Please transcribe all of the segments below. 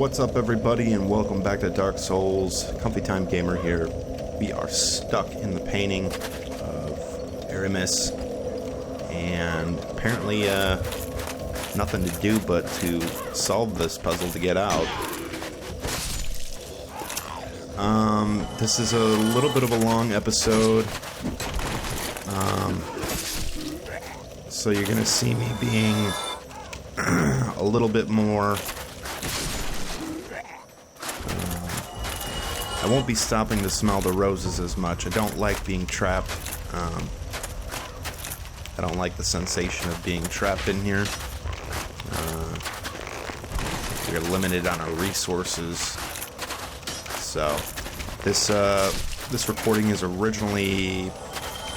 What's up, everybody, and welcome back to Dark Souls. Comfy Time Gamer here. We are stuck in the painting of Aramis, and apparently nothing to do but to solve this puzzle to get out. This is a little bit of a long episode, so you're gonna see me being a little bit more. I won't be stopping to smell the roses as much. I don't like being trapped. I don't like the sensation of being trapped in here. We're limited on our resources. So, this recording is originally,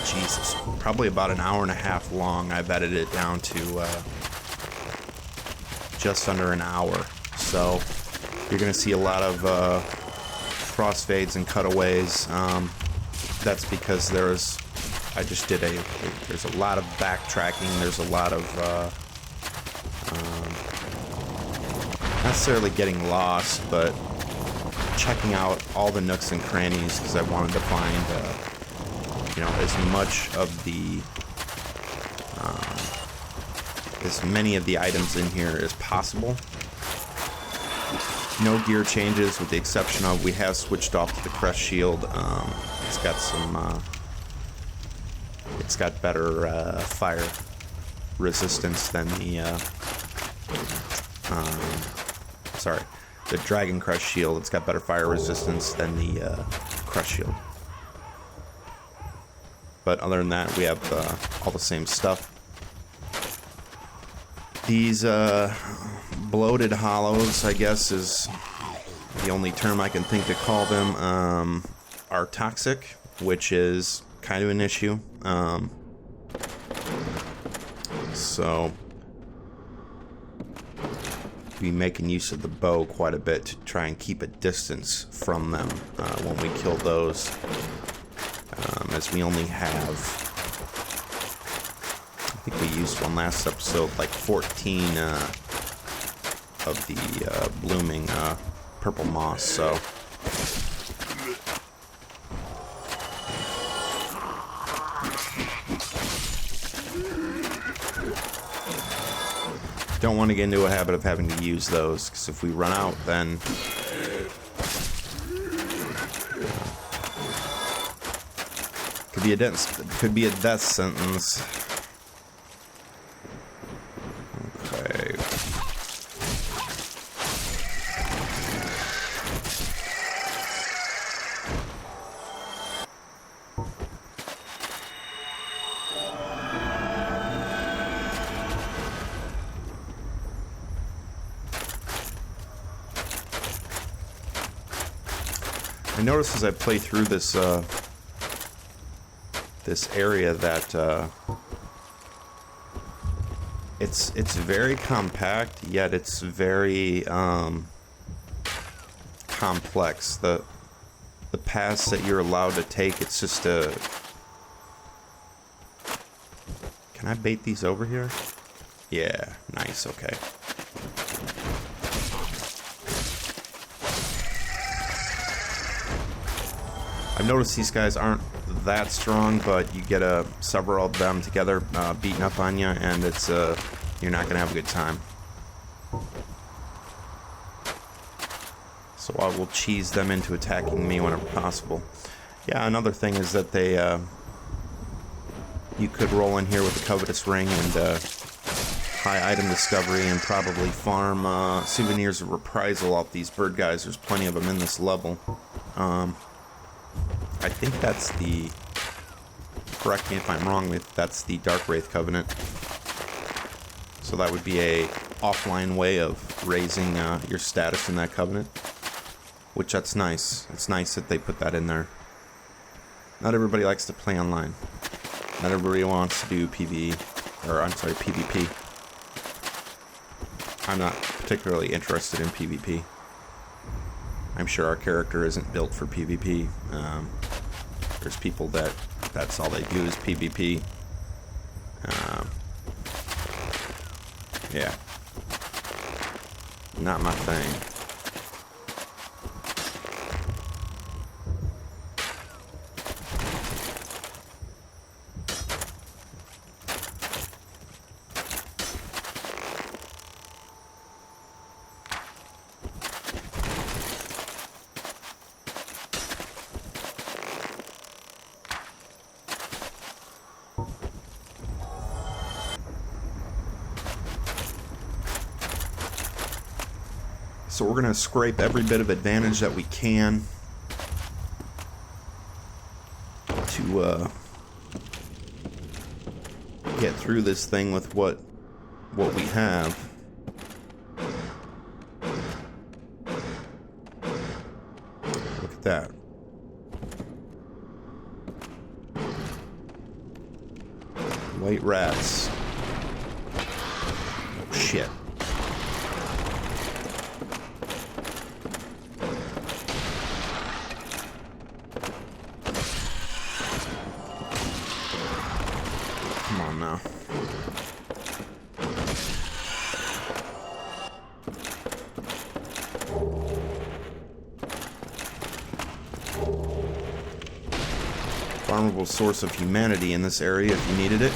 Jesus, probably about an hour and a half long. I've edited it down to just under an hour. So, you're going to see a lot of crossfades and cutaways. That's because there's a lot of backtracking. There's a lot of not necessarily getting lost, but checking out all the nooks and crannies because I wanted to find as much of the as many of the items in here as possible. No gear changes, with the exception of we have switched off to the crest shield. It's got some, it's got better fire resistance than the, the dragon crest shield. It's got better fire resistance than the crest shield. But other than that, we have all the same stuff. These bloated hollows, I guess is the only term I can think to call them, are toxic, which is kind of an issue. So be making use of the bow quite a bit to try and keep a distance from them when we kill those, as we only have, I think we used one last episode, like 14 of the blooming purple moss, so don't want to get into a habit of having to use those, because if we run out, then could be a death sentence. Okay. I notice as I play through this this area that it's very compact, yet it's very complex. The paths that you're allowed to take, it's just a. Can I bait these over here? Yeah, nice. Okay. I've noticed these guys aren't that strong, but you get several of them together beating up on you, and it's you're not gonna have a good time. So I will cheese them into attacking me whenever possible. Yeah, another thing is that they you could roll in here with the covetous ring and high item discovery and probably farm souvenirs of reprisal off these bird guys. There's plenty of them in this level. I think that's the, correct me if I'm wrong, that's the Dark Wraith Covenant. So that would be a offline way of raising your status in that covenant, which that's nice. It's nice that they put that in there. Not everybody likes to play online. Not everybody wants to do PvP. I'm not particularly interested in PvP. I'm sure our character isn't built for PvP. There's people that's all they do is PvP. Yeah. Not my thing. So we're gonna scrape every bit of advantage that we can to get through this thing with what we have. Look at that. White rats. Oh shit. Come on now. Farmable source of humanity in this area if you needed it.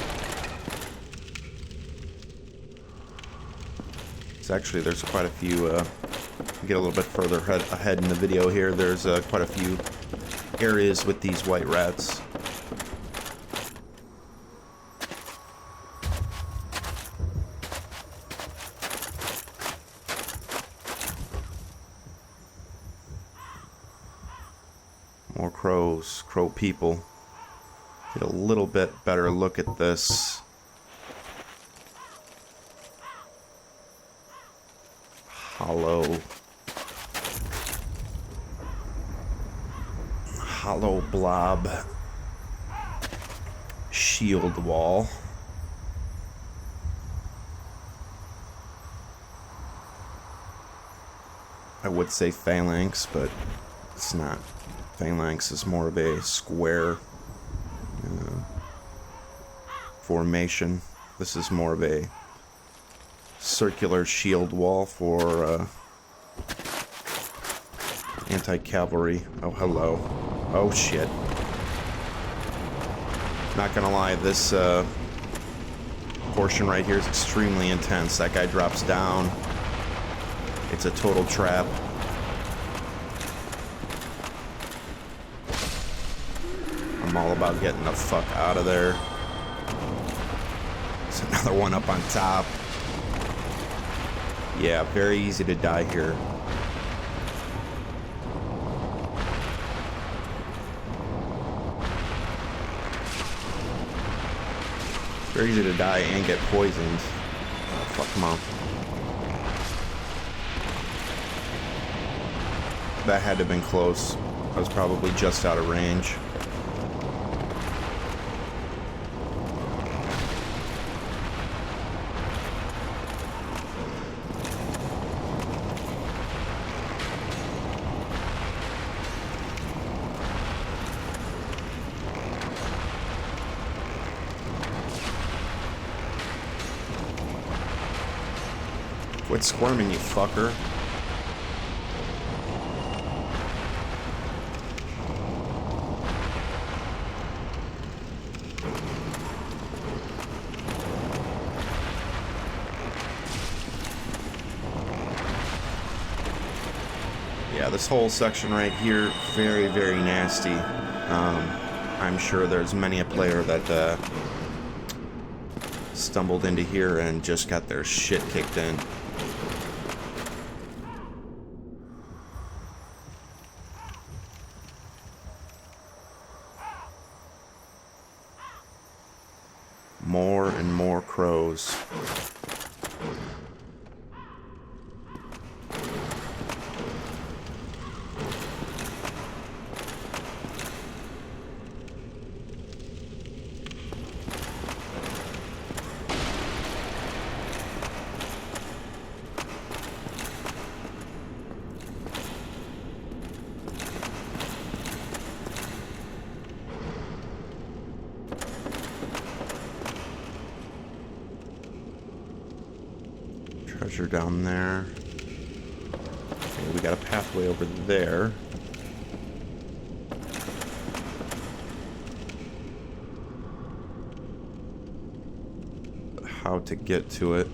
Actually, there's quite a few, get a little bit further ahead in the video here, there's quite a few areas with these white rats. More crows, crow people. Get a little bit better look at this. Hollow blob shield wall. I would say phalanx, but it's not. Phalanx is more of a square formation. This is more of a circular shield wall for anti-cavalry. Oh, hello. Oh, shit. Not gonna lie, this portion right here is extremely intense. That guy drops down. It's a total trap. I'm all about getting the fuck out of there. There's another one up on top. Yeah, very easy to die here. Very easy to die and get poisoned. Oh, fuck him up. That had to have been close. I was probably just out of range. Quit squirming, you fucker. Yeah, this whole section right here, very, very nasty. I'm sure there's many a player that stumbled into here and just got their shit kicked in. More and more crows. Treasure down there. Okay, we got a pathway over there. How to get to it?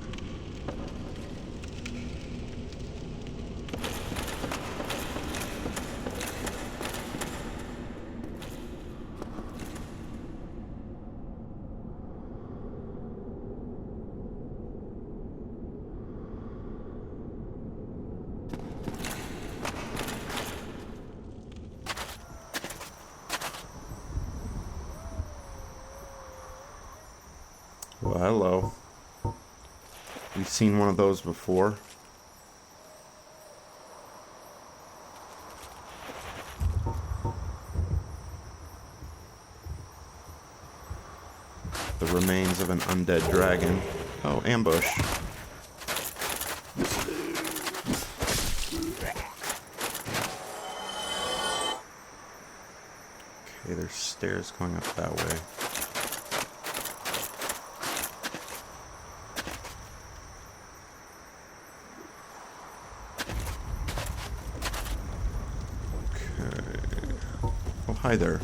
hello. We've seen one of those before. The remains of an undead dragon. Oh, ambush. Okay, there's stairs going up that way. Okay. Oh, hi there.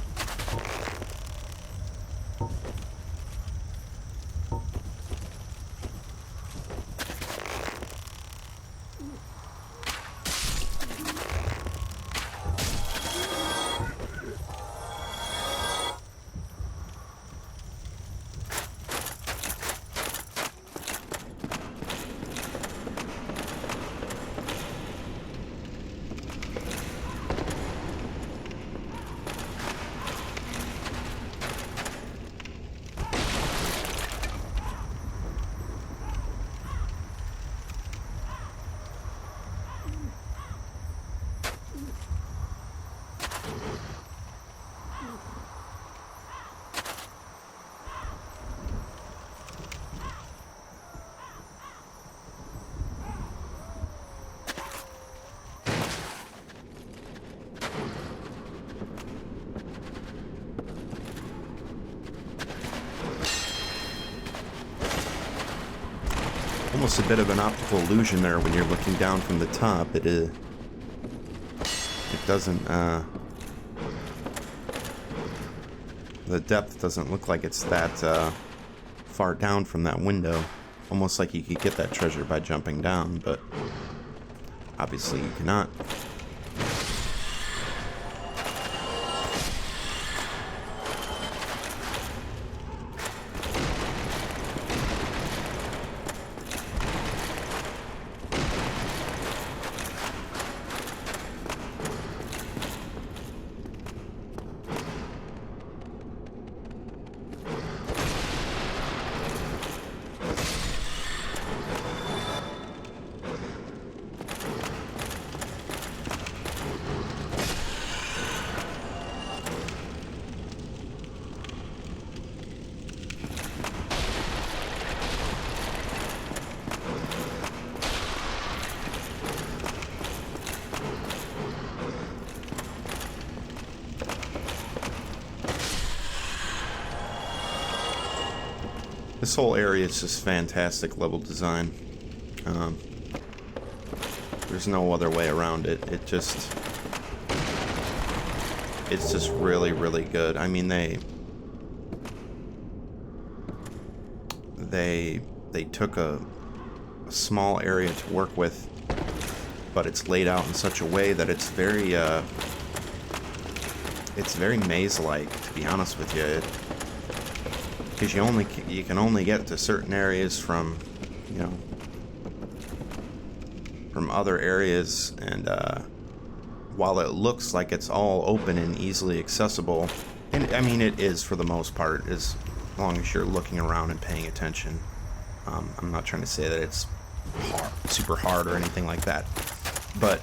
Almost a bit of an optical illusion there when you're looking down from the top. It doesn't, the depth doesn't look like it's that far down from that window. Almost like you could get that treasure by jumping down, but obviously you cannot. This whole area is just fantastic level design. There's no other way around it. It's just really, really good. I mean, they took a small area to work with, but it's laid out in such a way that it's very maze-like, to be honest with you. Because you can only get to certain areas from, you know, from other areas, and while it looks like it's all open and easily accessible, and I mean it is for the most part, as long as you're looking around and paying attention. I'm not trying to say that it's super hard or anything like that, but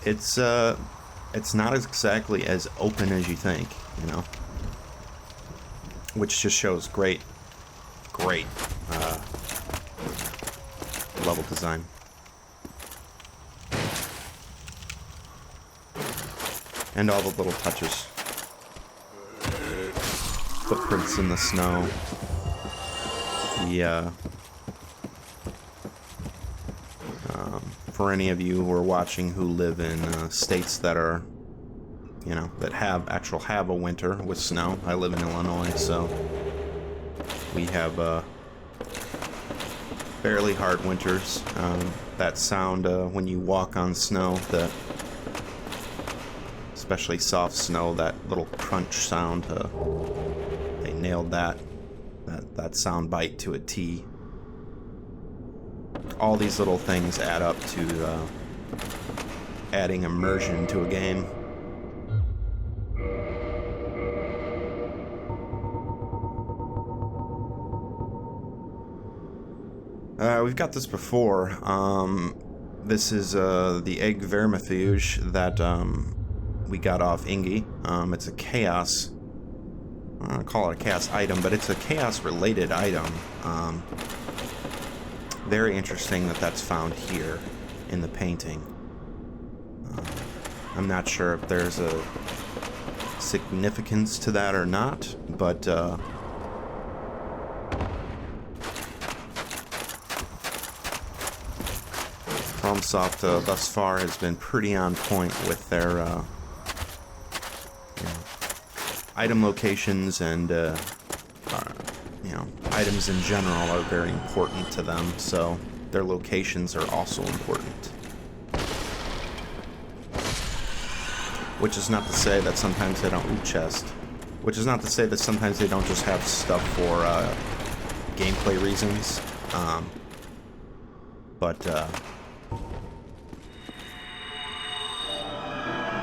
it's not exactly as open as you think, you know. Which just shows great level design. And all the little touches. Footprints in the snow. For any of you who are watching who live in states that are, you know, that have a winter with snow. I live in Illinois, so we have fairly hard winters. That sound when you walk on snow, especially soft snow, that little crunch sound, they nailed that sound bite to a T. All these little things add up to adding immersion to a game. We've got this before. This is the egg vermifuge that we got off Ingi. It's a chaos. I don't call it a chaos item, but it's a chaos-related item. Very interesting that that's found here in the painting. I'm not sure if there's a significance to that or not, but FromSoft thus far has been pretty on point with their you know, item locations, and you know, items in general are very important to them, so their locations are also important. Which is not to say that sometimes they don't loot chest. Which is not to say that sometimes they don't just have stuff for gameplay reasons. But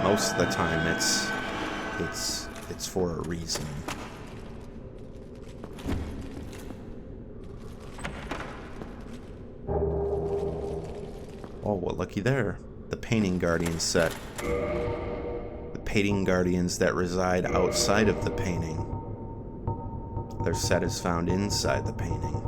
most of the time it's for a reason. Oh, well, looky there. The Painting Guardian set. Painting Guardians that reside outside of the painting. Their set is found inside the painting.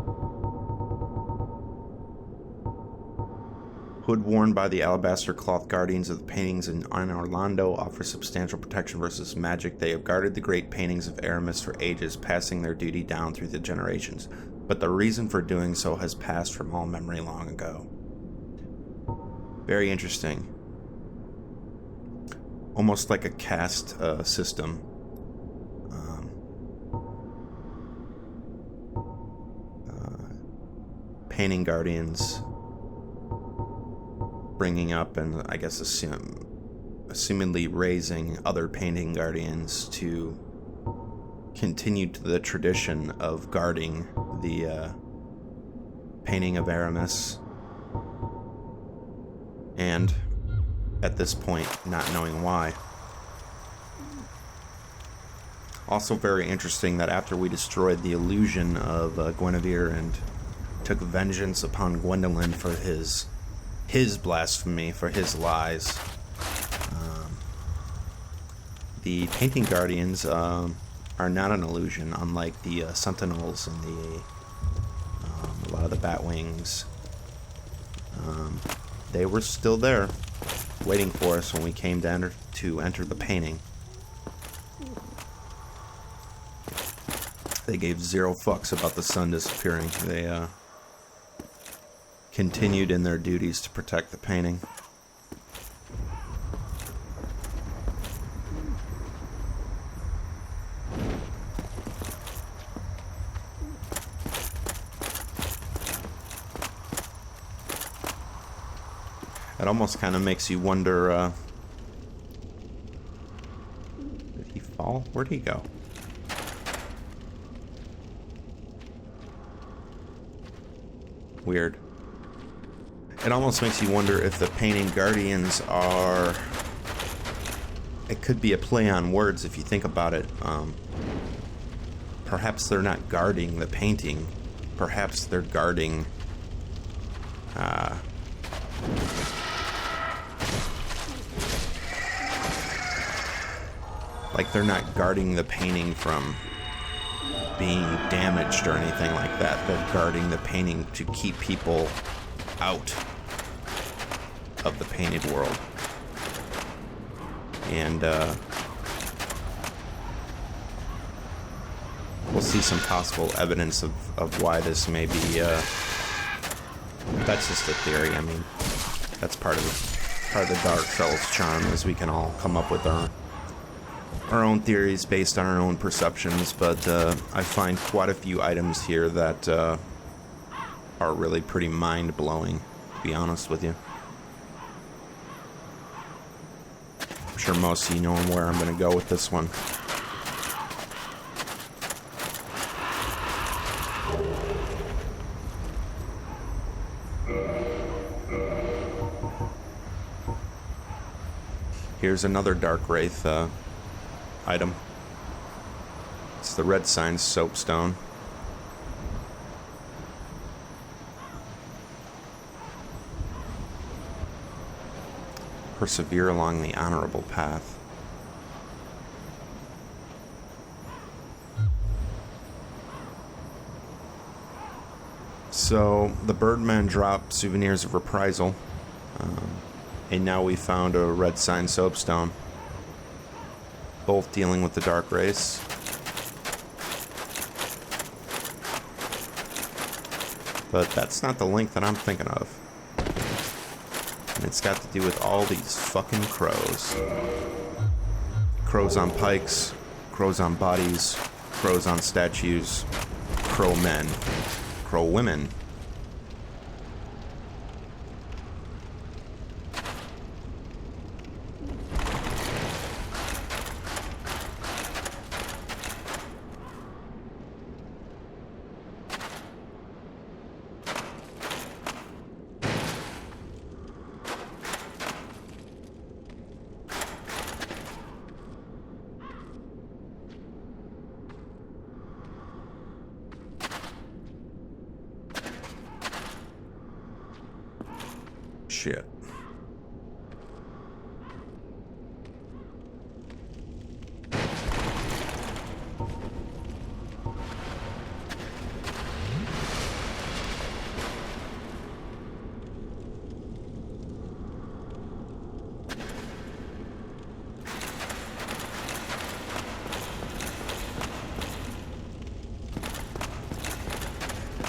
Hood worn by the Alabaster Cloth Guardians of the paintings in Anor Londo offer substantial protection versus magic. They have guarded the great paintings of Aramis for ages, passing their duty down through the generations. But the reason for doing so has passed from all memory long ago. Very interesting. Almost like a caste system. Painting Guardians bringing up and I guess assumedly raising other Painting Guardians to continue to the tradition of guarding the painting of Aramis. And at this point, not knowing why. Also very interesting that after we destroyed the illusion of Gwynevere and took vengeance upon Gwendolyn for his blasphemy, for his lies, the Painting Guardians are not an illusion, unlike the Sentinels and a lot of the Batwings. They were still there, waiting for us when we came to enter the painting. They gave zero fucks about the sun disappearing. They continued in their duties to protect the painting. It almost kind of makes you wonder, did he fall? Where'd he go? Weird. It almost makes you wonder if the Painting Guardians are... It could be a play on words if you think about it. Perhaps they're not guarding the painting. Perhaps they're guarding... like they're not guarding the painting from being damaged or anything like that. They're guarding the painting to keep people out of the painted world. And we'll see some possible evidence of why this may be, that's just a theory. I mean, that's part of the Dark Fellows' charm, is we can all come up with our own theories based on our own perceptions, but I find quite a few items here that are really pretty mind-blowing, to be honest with you. I'm sure most of you know where I'm going to go with this one. Here's another Dark Wraith item. It's the Red Sign Soapstone. Persevere along the honorable path. So, the Birdmen drop souvenirs of reprisal. And now we found a red sign soapstone. Both dealing with the dark race. But that's not the link that I'm thinking of. And it's got to do with all these fucking crows. Crows on pikes, crows on bodies, crows on statues, crow men, crow women. Shit.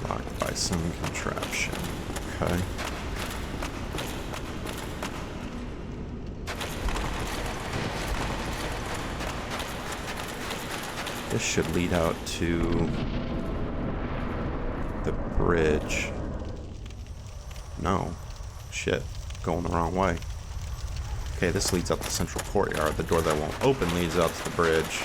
Locked by some contraption. Okay. This should lead out to the bridge. No. Shit. Going the wrong way. Okay, this leads up to the central courtyard. The door that won't open leads out to the bridge.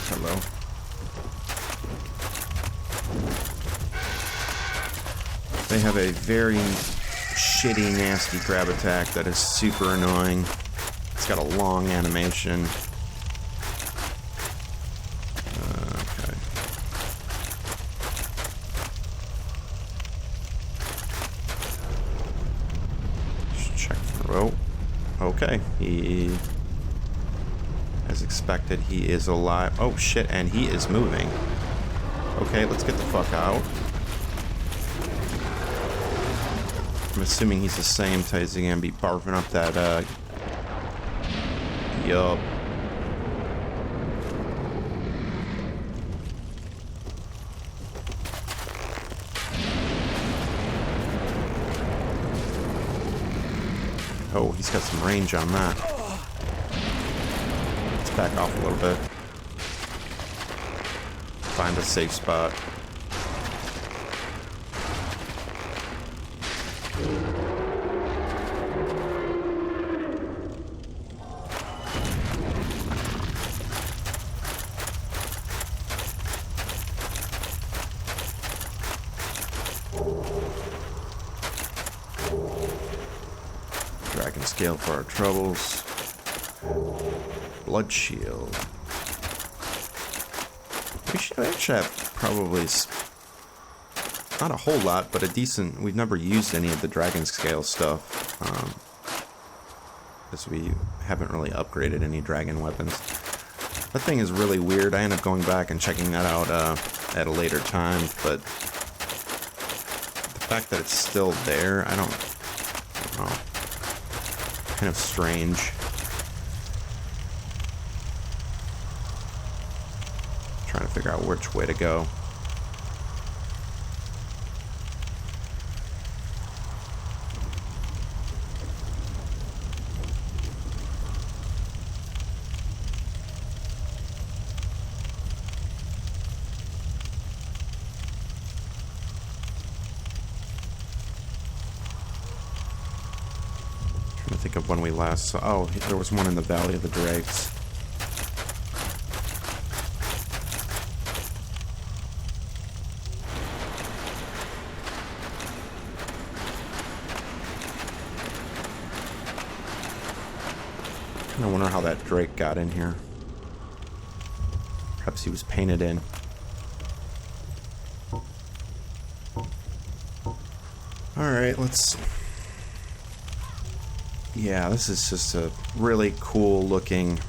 Hello. They have a very shitty, nasty grab attack that is super annoying. It's got a long animation. Okay. Just check through. Oh, okay. As expected, he is alive. Oh shit, and he is moving. Okay, let's get the fuck out. I'm assuming he's the same type. He's gonna be barfing up that, yup. Oh, he's got some range on that. Let's back off a little bit. Find a safe spot. Dragon scale for our troubles. Blood shield. We should actually have probably not a whole lot, but a decent. We've never used any of the dragon scale stuff because we haven't really upgraded any dragon weapons. That thing is really weird. I end up going back and checking that out at a later time, but the fact that it's still there, I don't know. Kind of strange. Trying to figure out which way to go. Trying to think of when we last saw. Oh, there was one in the Valley of the Drakes. I wonder how that Drake got in here. Perhaps he was painted in. Alright, let's... Yeah, this is just a really cool looking...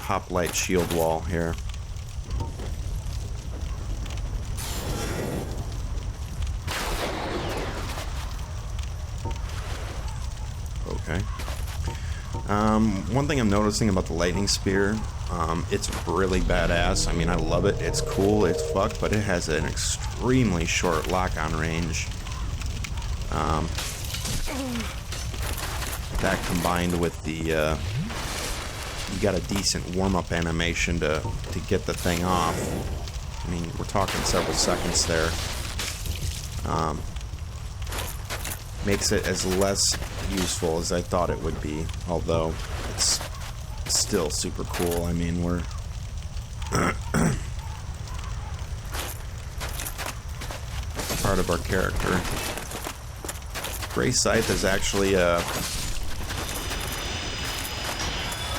hoplite shield wall here. Okay. One thing I'm noticing about the lightning spear, it's really badass. I mean, I love it. It's cool. It's fuck, but it has an extremely short lock-on range. That combined with the, you got a decent warm-up animation to get the thing off. I mean, we're talking several seconds there. Makes it as less useful as I thought it would be, although it's still super cool. I mean, we're part of our character. Scythe is actually a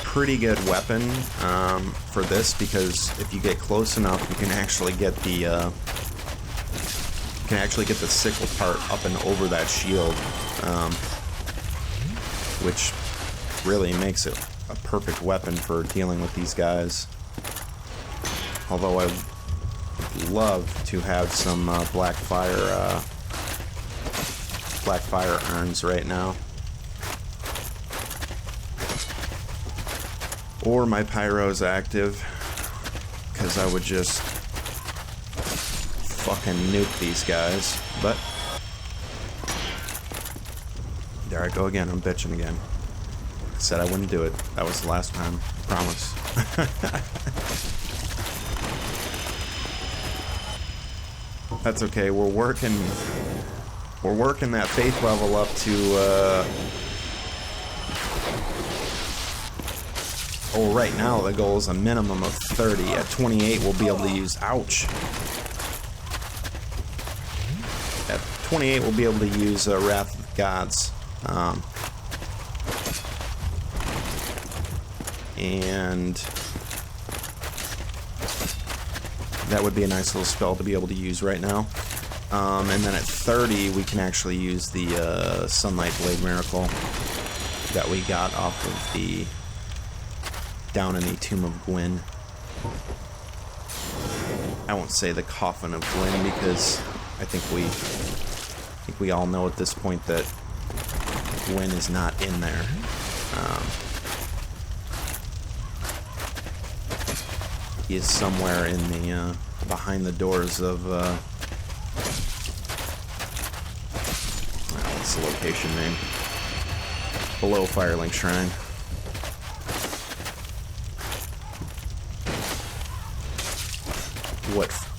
pretty good weapon for this, because if you get close enough, you can actually get the sickle part up and over that shield, which really makes it a perfect weapon for dealing with these guys. Although I would love to have some black fire urns right now, or my pyro's active, because I would just fucking nuke these guys. But there I go again. I'm bitching again. I said I wouldn't do it. That was the last time. Promise. That's okay. We're working that faith level up to oh, right now the goal is a minimum of 30. At 28 we'll be able to use At 28 we'll be able to use Wrath of the Gods. And that would be a nice little spell to be able to use right now. And then at 30 we can actually use the Sunlight Blade Miracle that we got off of the down in the Tomb of Gwyn. I won't say the Coffin of Gwyn, because I think we all know at this point that Gwyn is not in there. He is somewhere in the behind the doors of what's the location name? Below Firelink Shrine.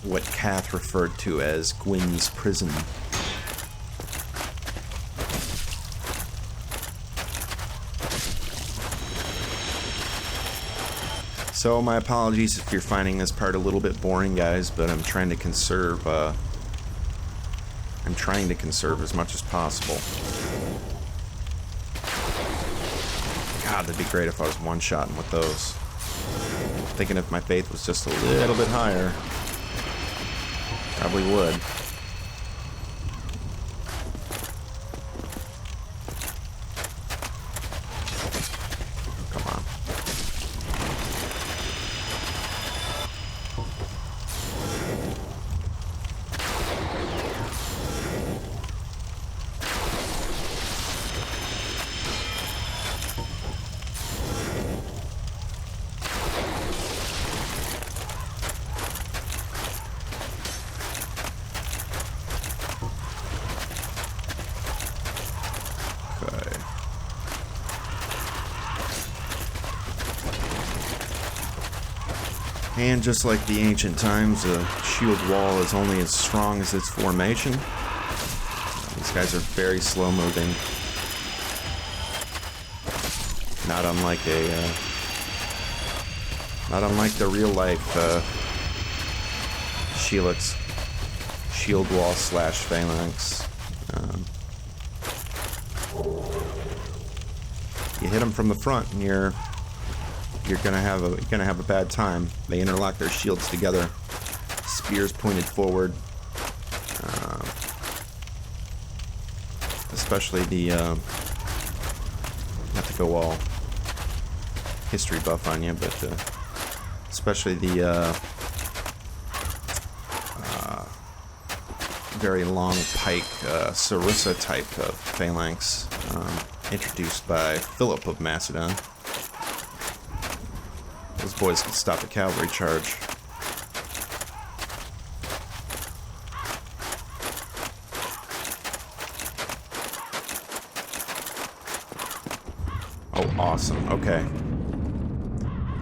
What Kath referred to as Gwyn's prison. So my apologies if you're finding this part a little bit boring, guys, but I'm trying to conserve as much as possible. God, that'd be great if I was one-shotting with those. Thinking if my faith was just a little bit higher, probably would. Come on. And just like the ancient times, a shield wall is only as strong as its formation. These guys are very slow moving. Not unlike the real life Sheelix shield wall / phalanx. hit them from the front, and you're gonna have a bad time. They interlock their shields together, spears pointed forward. Especially the not to go all history buff on you, but especially the very long pike Sarissa type of phalanx, introduced by Philip of Macedon. Those boys can stop a cavalry charge. Oh, awesome. Okay.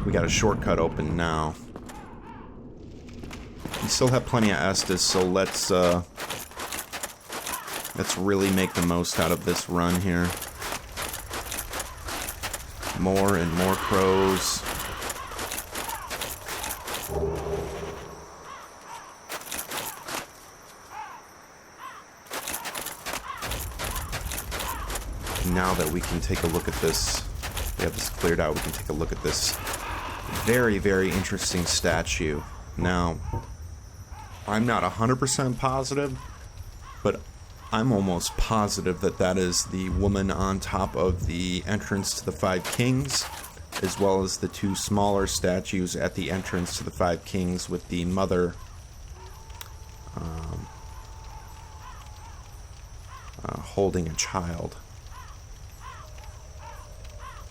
We got a shortcut open now. We still have plenty of Estus, so let's really make the most out of this run here. More and more crows. Now that we can take a look at this, we have this cleared out, we can take a look at this very, very interesting statue. Now, I'm not 100% positive, but I'm almost positive that that is the woman on top of the entrance to the Five Kings, as well as the two smaller statues at the entrance to the Five Kings with the mother holding a child.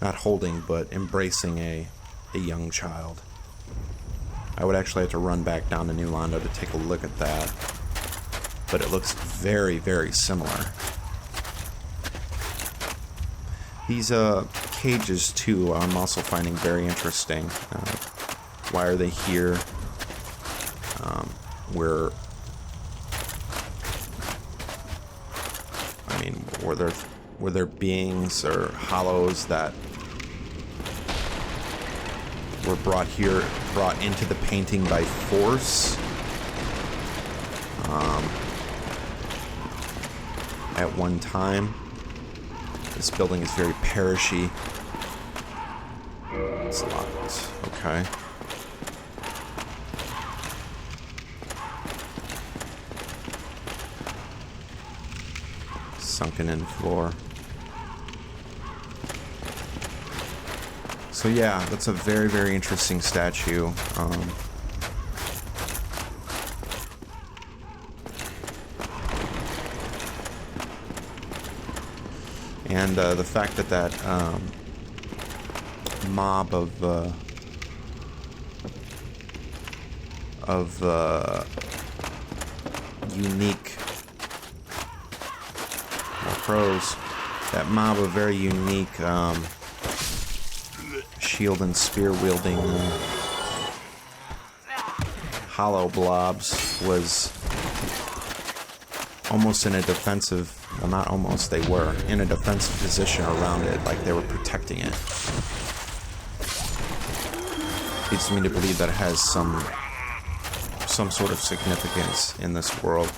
Not holding, but embracing a young child. I would actually have to run back down to New Londo to take a look at that. But it looks very, very similar. These cages, too, I'm also finding very interesting. Why are they here? Were there beings or hollows that were brought into the painting by force? At one time. This building is very perishy. It's locked. Okay. Sunken in floor. So yeah, that's a very, very interesting statue. And the fact that that mob of unique crows, that mob of very unique shield and spear wielding hollow blobs was almost in a defensive, well, not almost, they were in a defensive position around it, like they were protecting it. Leads me to believe that it has some sort of significance in this world.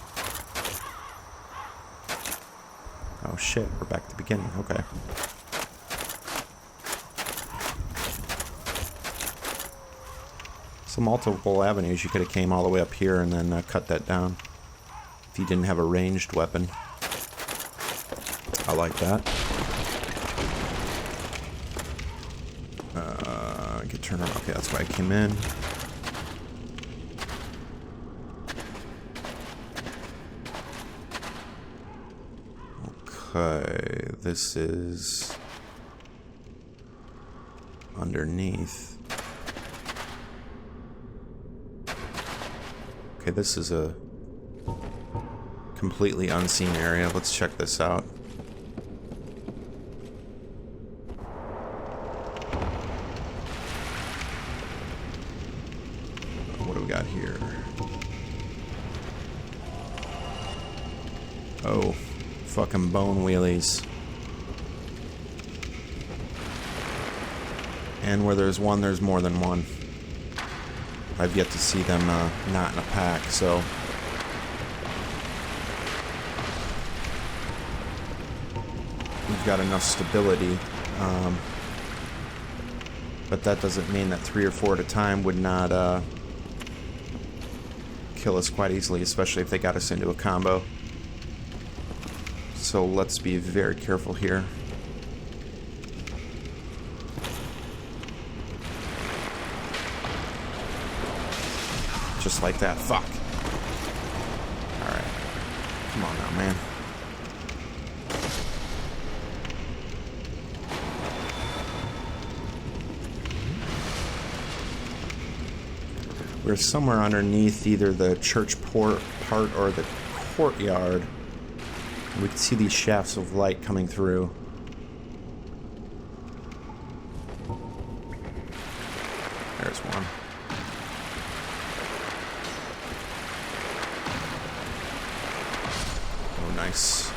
Oh shit, we're back to the beginning, okay. So multiple avenues, you could have came all the way up here and then cut that down. If you didn't have a ranged weapon. I like that. I could turn around. Okay, that's why I came in. Okay, this is underneath. Okay, this is a completely unseen area. Let's check this out. What do we got here? Oh, fucking bone wheelies. And where there's one, there's more than one. I've yet to see them not in a pack, so... We've got enough stability. But that doesn't mean that 3 or 4 at a time would not kill us quite easily, especially if they got us into a combo. So let's be very careful here. Just like that. Fuck. Alright. Come on now, man. We're somewhere underneath either the church part or the courtyard. We can see these shafts of light coming through. There's one. Oh, nice.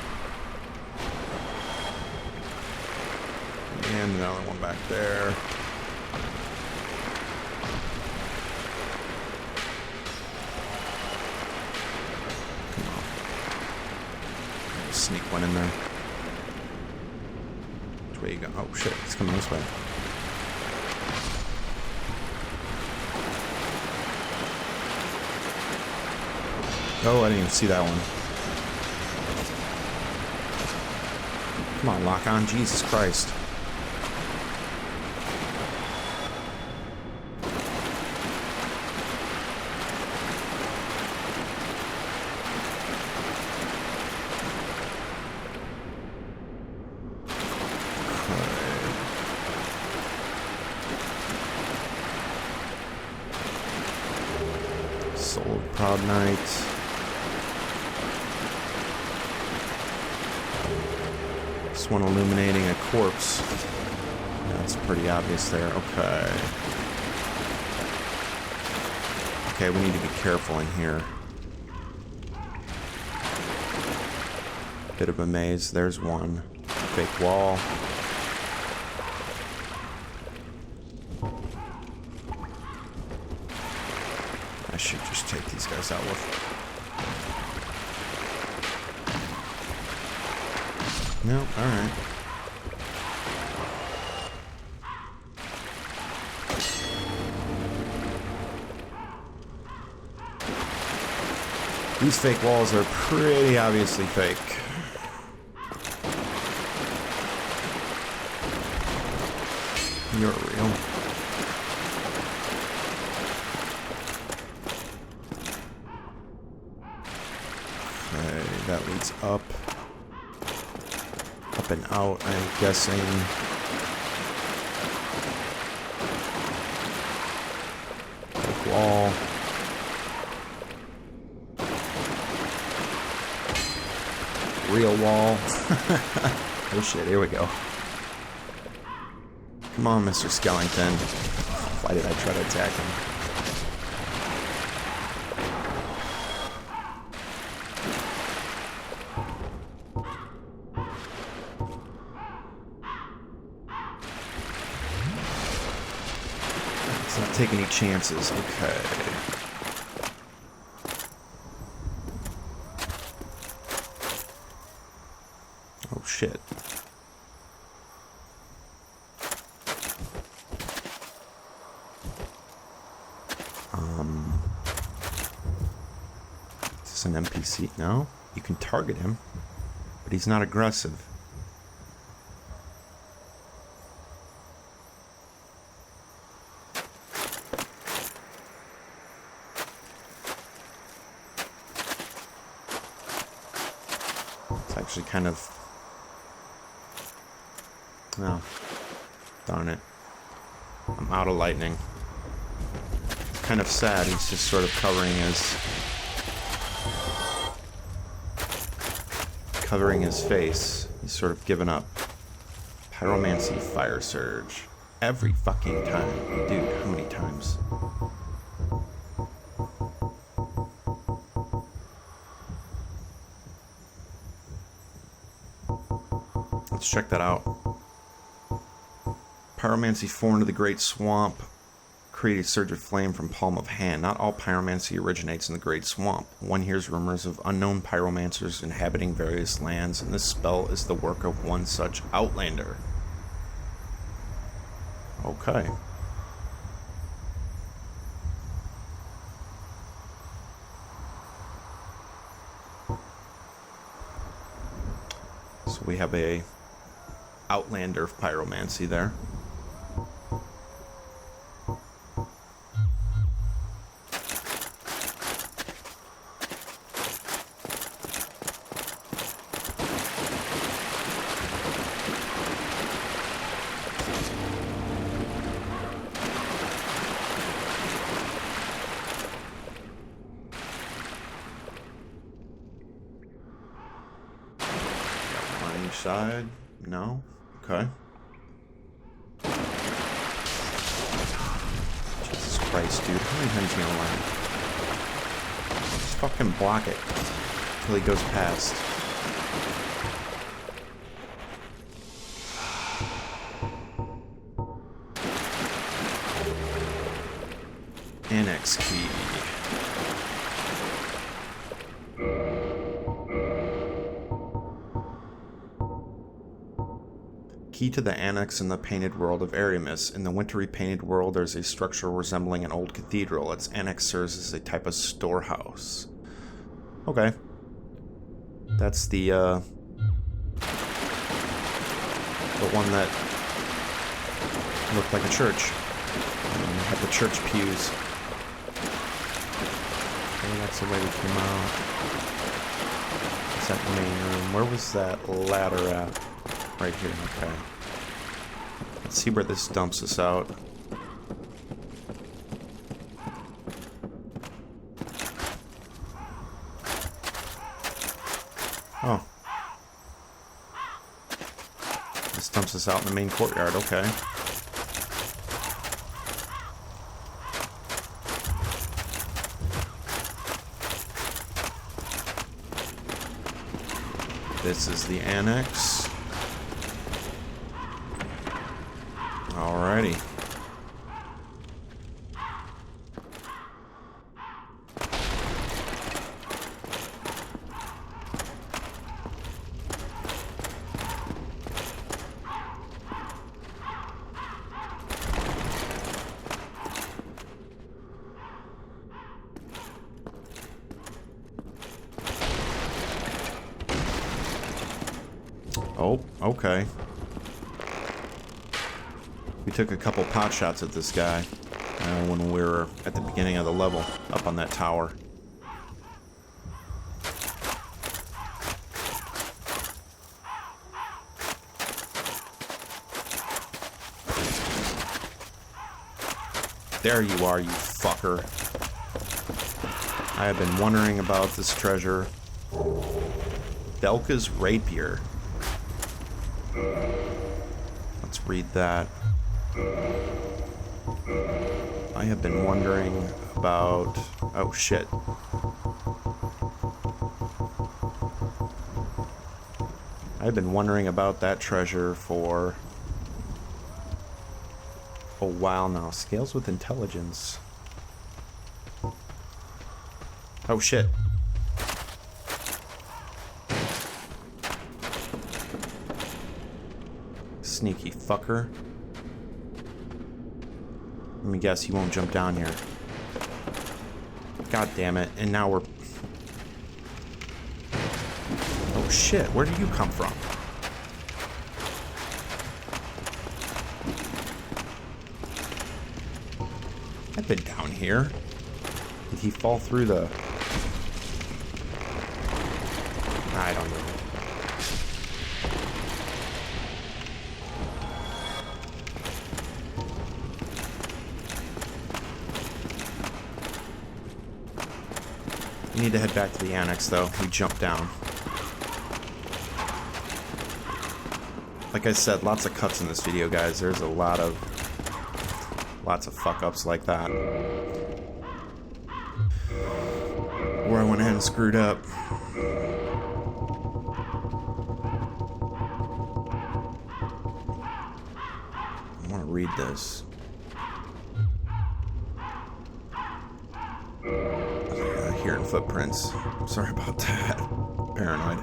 And another one back there. Sneak one in there. Which way you go? Oh shit, it's coming this way. Oh, I didn't even see that one. Come on, lock on. Jesus Christ. Proud Knight. This one illuminating a corpse. That's pretty obvious there. Okay. Okay, we need to be careful in here. Bit of a maze. There's one. Fake wall. I should just take these guys out with. No, alright. These fake walls are pretty obviously fake. You're real. That leads up and out, I'm guessing. Brick wall. Real wall. Oh shit, here we go. Come on, Mr. Skellington. Why did I try to attack him? Take any chances. Okay. Oh shit. Is this an NPC? No? You can target him, but he's not aggressive. Actually kind of... Oh. Darn it. I'm out of lightning. It's kind of sad. He's just sort of covering his face. He's sort of given up. Pyromancy, Fire Surge. Every fucking time. Dude, how many times? Let's check that out. Pyromancy 4 into the Great Swamp. Create a surge of flame from palm of hand. Not all pyromancy originates in the Great Swamp. One hears rumors of unknown pyromancers inhabiting various lands, and this spell is the work of one such outlander. Okay. we have a Outlander of Pyromancy there. Side? No? Okay. Jesus Christ, dude. How many times are you gonna land? Just fucking block it until he goes past. Annex key. Key to the annex in the painted world of Aramis. In the wintry painted world, there's a structure resembling an old cathedral. Its annex serves as a type of storehouse. Okay. That's the one that looked like a church. Had the church pews. Okay, that's the way we came out. Is that the main room? Where was that ladder at? Right here, okay. Let's see where this dumps us out. Oh. This dumps us out in the main courtyard, okay. This is the annex. Alrighty. Oh, okay. We took a couple pot shots at this guy when we were at the beginning of the level, up on that tower. There you are, you fucker. I have been wondering about this treasure. Velka's rapier. Let's read that. I have been wondering about... Oh, shit. I've been wondering about that treasure for a while now. Scales with intelligence. Oh, shit. Sneaky fucker. Let me guess, he won't jump down here. God damn it. And now we're... Oh shit, where did you come from? I've been down here. Did he fall through the... I don't know. We need to head back to the annex, though. We jumped down. Like I said, lots of cuts in this video, guys. There's a lots of fuck-ups like that. Where I went ahead and screwed up. I want to read this. Hearing footprints. Sorry about that. Paranoid.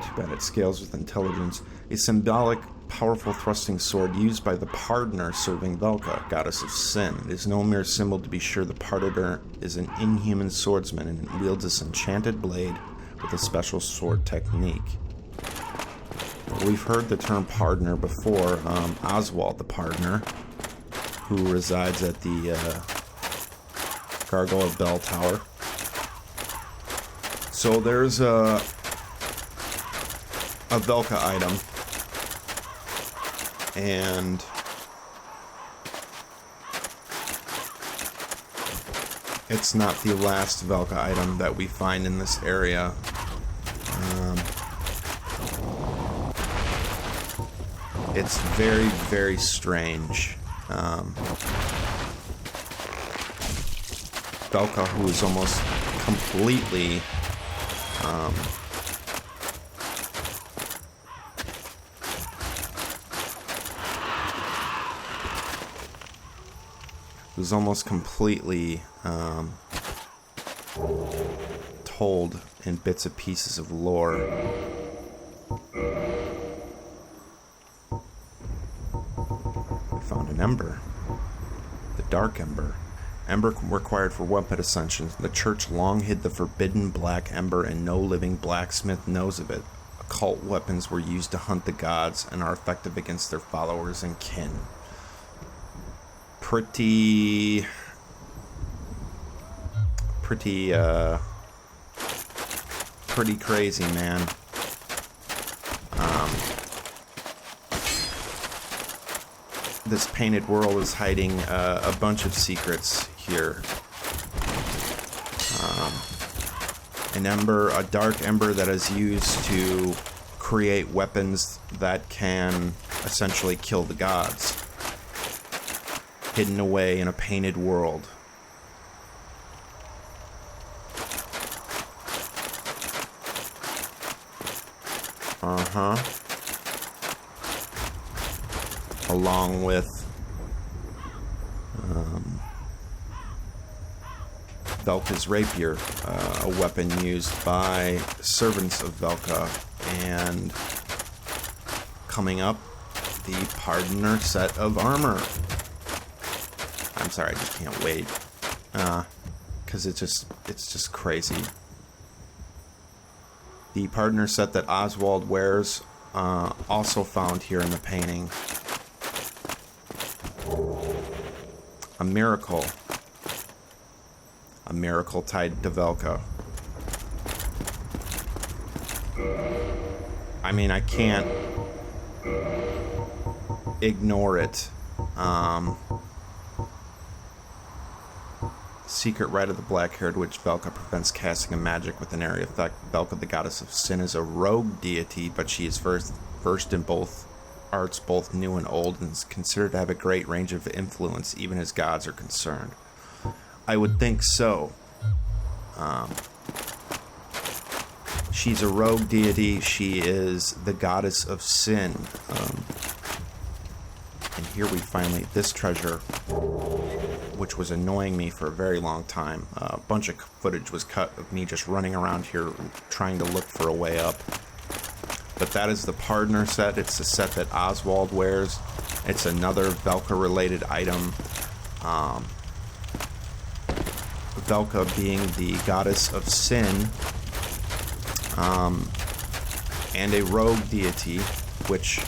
Too bad it scales with intelligence. A symbolic powerful thrusting sword used by the Pardoner serving Velka, goddess of sin. It is no mere symbol to be sure. The Pardoner is an inhuman swordsman and wields this enchanted blade with a special sword technique. We've heard the term Pardoner before. Oswald the Pardoner, who resides at the Gargoyle Bell Tower. So there's a Velka item, and it's not the last Velka item that we find in this area. It's very, very strange. Velka, who is almost completely told in bits and pieces of lore. We found an ember. The Dark Ember. Ember required for weapon ascension. The church long hid the forbidden black ember, and no living blacksmith knows of it. Occult weapons were used to hunt the gods and are effective against their followers and kin. Pretty crazy, man. This painted world is hiding a bunch of secrets here. An ember, a dark ember that is used to create weapons that can essentially kill the gods. Hidden away in a painted world. Along with Velka's rapier, a weapon used by servants of Velka, and coming up, the Pardoner set of armor. I'm sorry, I just can't wait, because it's just crazy. The Pardoner set that Oswald wears, also found here in the painting. A miracle tied to Velka. I mean, I can't ignore it. Secret right of the black-haired witch Velka prevents casting a magic with an area effect. Velka, the goddess of sin, is a rogue deity, but she is versed in both arts, both new and old, and is considered to have a great range of influence, even as gods are concerned. I would think so. She's a rogue deity. She is the goddess of sin. And here we finally, this treasure, which was annoying me for a very long time. A bunch of footage was cut of me just running around here trying to look for a way up. But that is the Pardoner set. It's the set that Oswald wears. It's another Velka-related item. Velka being the goddess of sin, and a rogue deity, which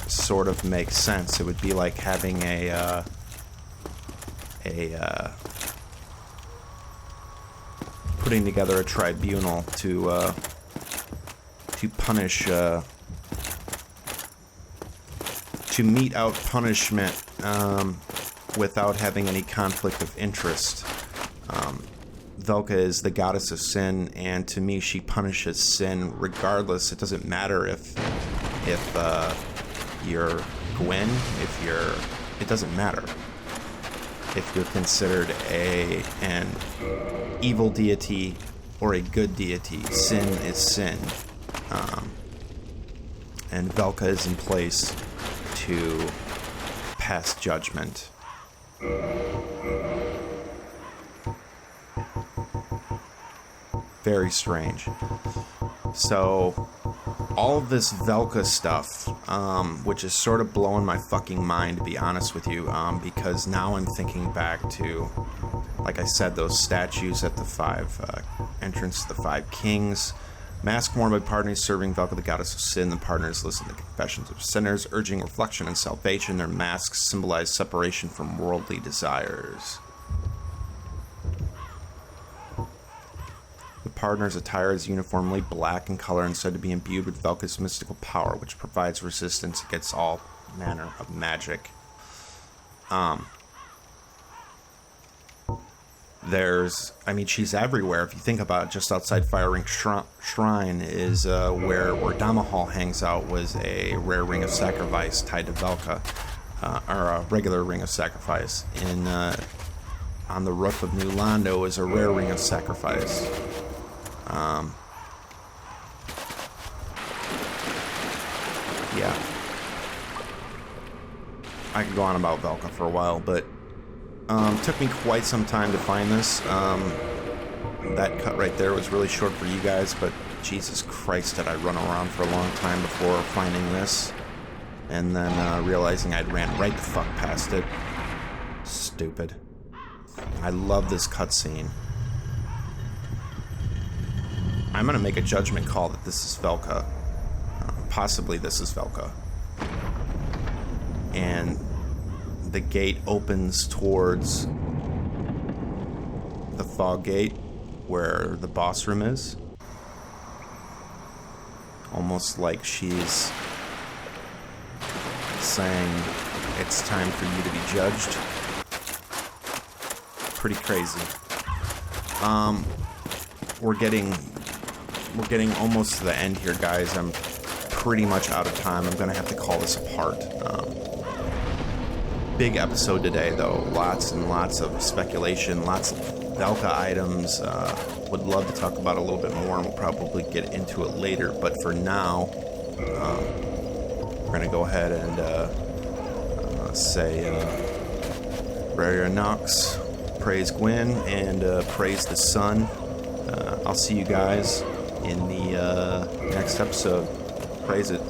sort of makes sense. It would be like having putting together a tribunal to punish, to mete out punishment without having any conflict of interest. Velka is the goddess of sin, and to me, she punishes sin regardless. It doesn't matter if you're Gwen, it doesn't matter if you're considered an evil deity or a good deity. Sin is sin. And Velka is in place to pass judgment. Very strange. So, all of this Velka stuff, which is sort of blowing my fucking mind, to be honest with you, because now I'm thinking back to, like I said, those statues at the entrance to the Five Kings. Mask worn by partners serving Velka, the goddess of sin. The partners listen to confessions of sinners, urging reflection and salvation. Their masks symbolize separation from worldly desires. The partner's attire is uniformly black in color and said to be imbued with Velka's mystical power, which provides resistance against all manner of magic. She's everywhere. If you think about it, just outside Fire Ring Shrine is where Damahal hangs out, was a rare ring of sacrifice tied to Velka, or a regular ring of sacrifice. On the roof of New Londo is a rare ring of sacrifice. Yeah. I could go on about Velka for a while, but took me quite some time to find this. That cut right there was really short for you guys, but Jesus Christ, did I run around for a long time before finding this. And then realizing I'd ran right the fuck past it. Stupid. I love this cutscene. I'm gonna make a judgment call that this is Velka. Possibly this is Velka. And the gate opens towards the fog gate where the boss room is. Almost like she's saying it's time for you to be judged. Pretty crazy. We're getting almost to the end here, guys. I'm pretty much out of time. I'm gonna have to call this apart. Big episode today, though. Lots and lots of speculation, lots of Velka items. Would love to talk about it a little bit more, and we'll probably get into it later. But for now, we're gonna go ahead and say Rare Nox, praise Gwyn, and praise the sun. I'll see you guys in the next episode. Praise it.